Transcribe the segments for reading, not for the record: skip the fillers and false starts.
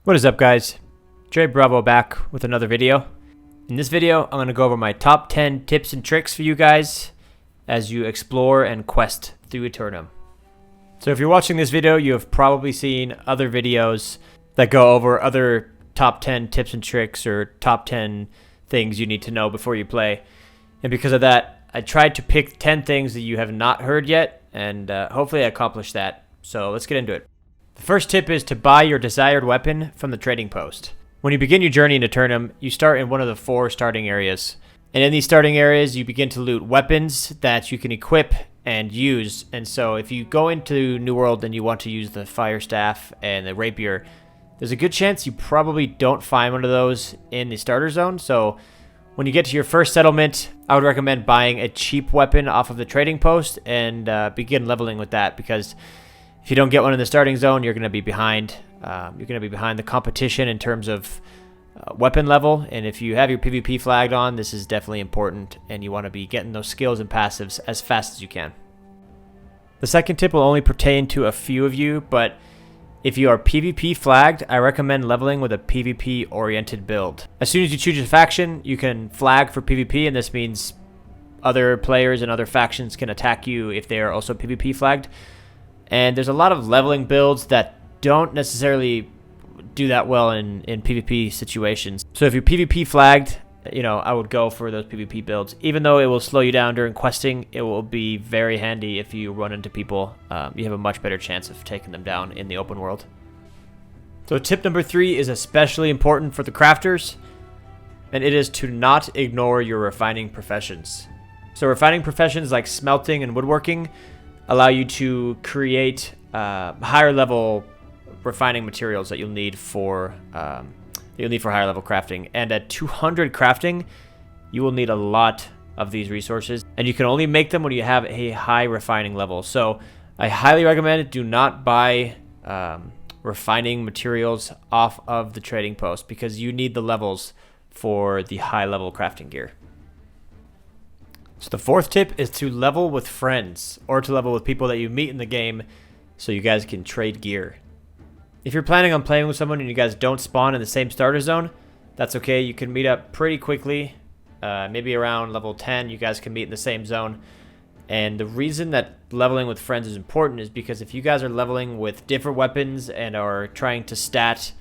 What is up, guys? Dre Bravo back with another video. In this video, I'm going to go over my top 10 tips and tricks for you guys as you explore and quest through Aeternum. So if you're watching this video, you have probably seen other videos that go over other top 10 tips and tricks or top 10 things you need to know before you play. And because of that, I tried to pick 10 things that you have not heard yet, and hopefully I accomplished that. So let's get into it. The first tip is to buy your desired weapon from the trading post. When you begin your journey in Aeternum, you start in one of the 4 starting areas. And in these starting areas, you begin to loot weapons that you can equip and use. And so if you go into New World and you want to use the Fire Staff and the Rapier, there's a good chance you probably don't find one of those in the starter zone. So when you get to your first settlement, I would recommend buying a cheap weapon off of the trading post and begin leveling with that, because if you don't get one in the starting zone, you're going to be behind. You're going to be behind the competition in terms of weapon level. And if you have your PvP flagged on, this is definitely important, and you want to be getting those skills and passives as fast as you can. The second tip will only pertain to a few of you, but if you are PvP flagged, I recommend leveling with a PvP oriented build. As soon as you choose a faction, you can flag for PvP, and this means other players and other factions can attack you if they are also PvP flagged. And there's a lot of leveling builds that don't necessarily do that well in PvP situations. So if you're PvP flagged, I would go for those PvP builds. Even though it will slow you down during questing, it will be very handy if you run into people. You have a much better chance of taking them down in the open world. So tip number 3 is especially important for the crafters, and it is to not ignore your refining professions. So refining professions like smelting and woodworking allow you to create higher level refining materials that you'll need for higher level crafting. And at 200 crafting, you will need a lot of these resources, and you can only make them when you have a high refining level. So I highly recommend it. Do not buy refining materials off of the trading post, because you need the levels for the high level crafting gear. So the fourth tip is to level with friends, or to level with people that you meet in the game so you guys can trade gear. If you're planning on playing with someone and you guys don't spawn in the same starter zone, that's okay. You can meet up pretty quickly. Maybe around level 10, you guys can meet in the same zone. And the reason that leveling with friends is important is because if you guys are leveling with different weapons and are trying to stat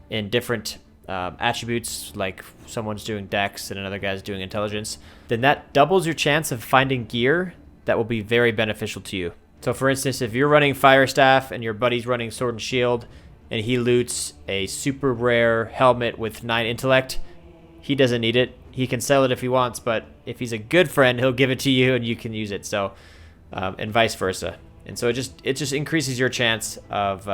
in different attributes, like someone's doing dex and another guy's doing intelligence, then that doubles your chance of finding gear that will be very beneficial to you. So for instance, if you're running Fire Staff and your buddy's running Sword and Shield, and he loots a super rare helmet with 9 intellect, he doesn't need it. He can sell it if he wants, but if he's a good friend, he'll give it to you and you can use it. So and vice versa. And so it just increases your chance of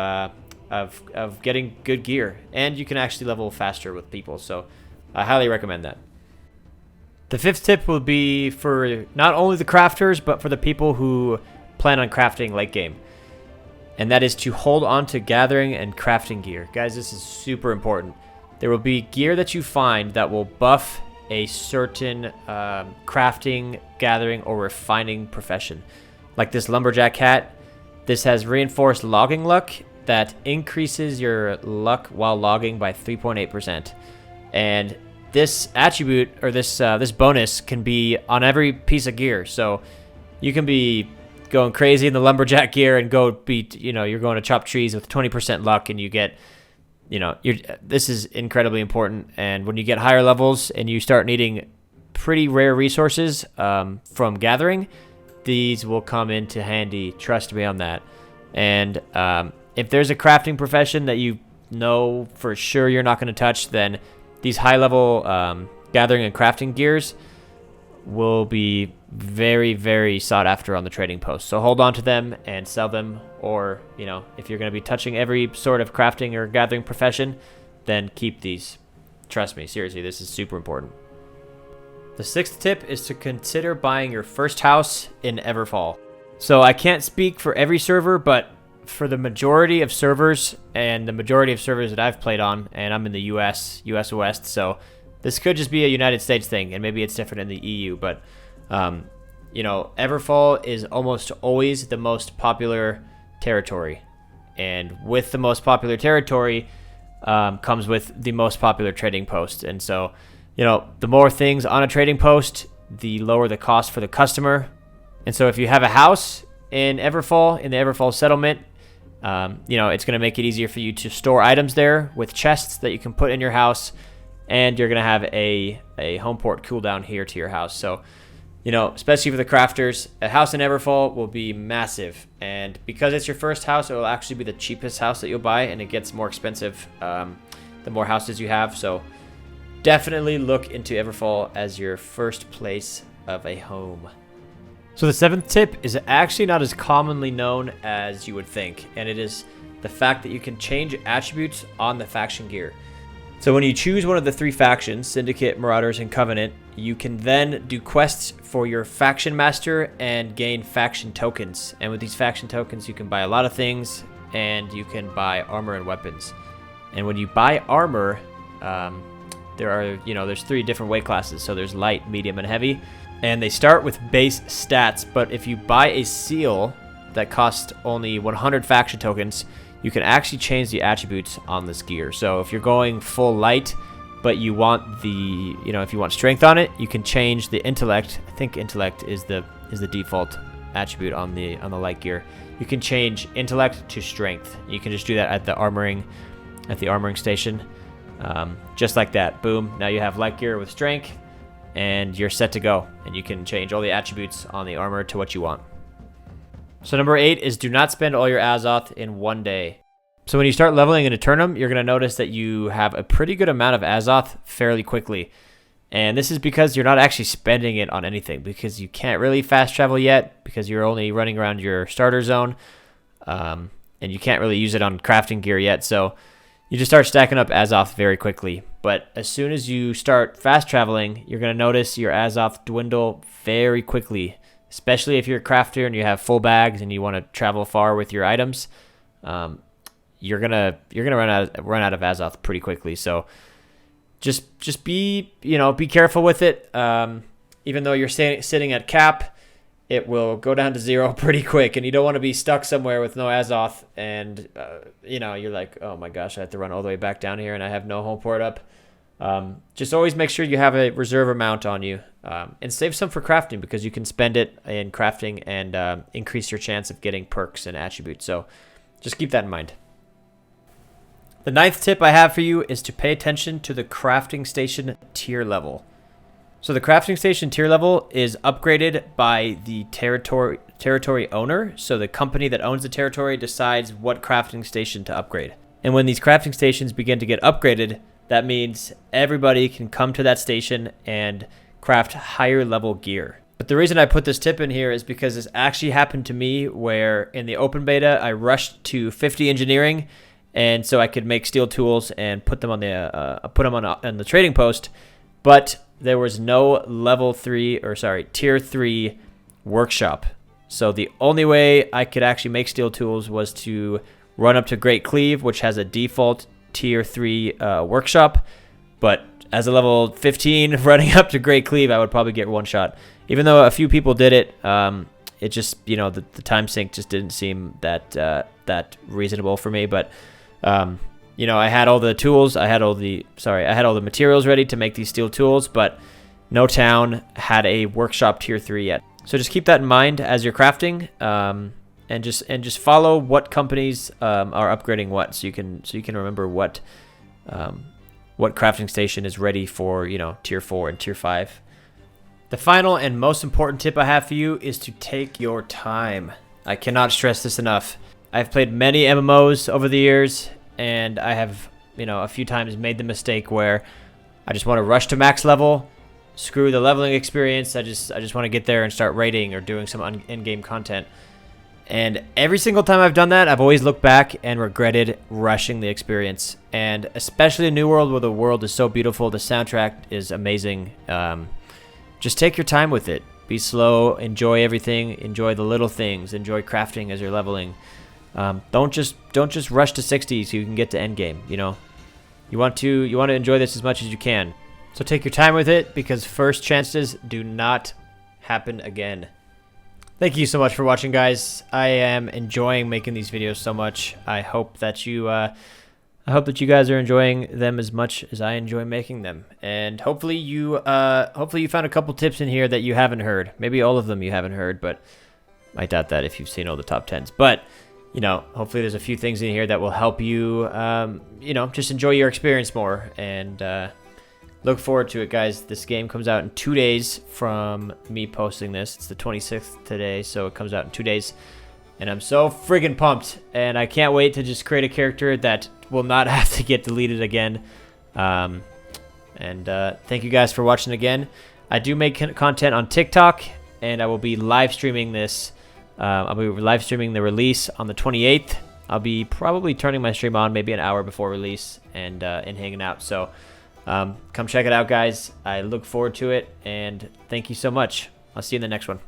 getting good gear, and you can actually level faster with people. So I highly recommend that. The fifth tip will be for not only the crafters, but for the people who plan on crafting late game. And that is to hold on to gathering and crafting gear. Guys, this is super important. There will be gear that you find that will buff a certain crafting, gathering, or refining profession. Like this lumberjack hat. This has reinforced logging luck that increases your luck while logging by 3.8%. And this attribute, or this bonus, can be on every piece of gear. So you can be going crazy in the lumberjack gear and you're going to chop trees with 20% luck, and you get, this is incredibly important. And when you get higher levels and you start needing pretty rare resources from gathering, these will come into handy. Trust me on that. And if there's a crafting profession that you know for sure you're not going to touch, then these high level gathering and crafting gears will be very, very sought after on the trading post. So hold on to them and sell them, or if you're going to be touching every sort of crafting or gathering profession, then keep these. Trust me, seriously, this is super important. The sixth tip is to consider buying your first house in Everfall. So I can't speak for every server, but for the majority of servers, and the majority of servers that I've played on, and I'm in the US West, so this could just be a United States thing, and maybe it's different in the EU, but Everfall is almost always the most popular territory. And with the most popular territory, comes with the most popular trading post. And so, the more things on a trading post, the lower the cost for the customer. And so if you have a house in Everfall, in the Everfall settlement, it's going to make it easier for you to store items there with chests that you can put in your house, and you're going to have a home port cooldown here to your house. So, especially for the crafters, a house in Everfall will be massive, and because it's your first house, it will actually be the cheapest house that you'll buy, and it gets more expensive the more houses you have. So definitely look into Everfall as your first place of a home. So the 7th tip is actually not as commonly known as you would think, and it is the fact that you can change attributes on the faction gear. So when you choose one of the 3 factions, Syndicate, Marauders, and Covenant, you can then do quests for your faction master and gain faction tokens. And with these faction tokens, you can buy a lot of things, and you can buy armor and weapons. And when you buy armor, there's 3 different weight classes. So there's light, medium, and heavy. And they start with base stats, but if you buy a seal that costs only 100 faction tokens, you can actually change the attributes on this gear. So if you're going full light, but you want if you want strength on it, you can change the intellect. I think intellect is the default attribute on the light gear. You can change intellect to strength. You can just do that at the armoring station, just like that. Boom! Now you have light gear with strength, and you're set to go, and you can change all the attributes on the armor to what you want. So number 8 is do not spend all your Azoth in one day. So when you start leveling in Eternum, you're going to notice that you have a pretty good amount of Azoth fairly quickly. And this is because you're not actually spending it on anything, because you can't really fast travel yet, because you're only running around your starter zone, and you can't really use it on crafting gear yet. So you just start stacking up Azoth very quickly. But as soon as you start fast traveling, you're going to notice your Azoth dwindle very quickly, especially if you're a crafter and you have full bags and you want to travel far with your items. You're gonna run out of Azoth pretty quickly. So just be careful with it. Even though you're sitting at cap, it will go down to 0 pretty quick, and you don't want to be stuck somewhere with no Azoth, and you're like, oh my gosh, I have to run all the way back down here and I have no home port up. Just always make sure you have a reserve amount on you, and save some for crafting, because you can spend it in crafting and increase your chance of getting perks and attributes. So just keep that in mind. The 9th tip I have for you is to pay attention to the crafting station tier level. So the crafting station tier level is upgraded by the territory owner. So the company that owns the territory decides what crafting station to upgrade. And when these crafting stations begin to get upgraded, that means everybody can come to that station and craft higher level gear. But the reason I put this tip in here is because this actually happened to me, where in the open beta, I rushed to 50 engineering, and so I could make steel tools and put them on the trading post, but there was no tier 3 workshop. So the only way I could actually make steel tools was to run up to Great Cleave, which has a default tier 3 workshop. But as a level 15 running up to Great Cleave, I would probably get one shot. Even though a few people did it, it just, the time sync just didn't seem that reasonable for me. But I had all the tools, I had all the materials ready to make these steel tools, but no town had a workshop tier 3 yet. So just keep that in mind as you're crafting, and just follow what companies are upgrading what, so you can remember what crafting station is ready for, tier 4 and tier 5. The final and most important tip I have for you is to take your time. I cannot stress this enough. I've played many MMOs over the years, and I have, a few times made the mistake where I just want to rush to max level, screw the leveling experience. I just want to get there and start raiding or doing some in-game content. And every single time I've done that, I've always looked back and regretted rushing the experience. And especially in New World, where the world is so beautiful, the soundtrack is amazing. Just take your time with it. Be slow, enjoy everything, enjoy the little things, enjoy crafting as you're leveling. Don't just rush to 60 so you can get to endgame. You want to enjoy this as much as you can. So take your time with it, because first chances do not happen again. Thank you so much for watching, guys. I am enjoying making these videos so much. I hope that you I hope that you guys are enjoying them as much as I enjoy making them, and hopefully you found a couple tips in here that you haven't heard. Maybe all of them you haven't heard, but I doubt that if you've seen all the top 10s. But you know, hopefully there's a few things in here that will help you, you know, just enjoy your experience more. And look forward to it, guys. This game comes out in 2 days from me posting this. It's the 26th today, so it comes out in 2 days. And I'm so friggin' pumped. And I can't wait to just create a character that will not have to get deleted again. Thank you guys for watching again. I do make content on TikTok, and I will be live streaming this. I'll be live streaming the release on the 28th. I'll be probably turning my stream on maybe an hour before release and hanging out. So come check it out, guys. I look forward to it, and thank you so much. I'll see you in the next one.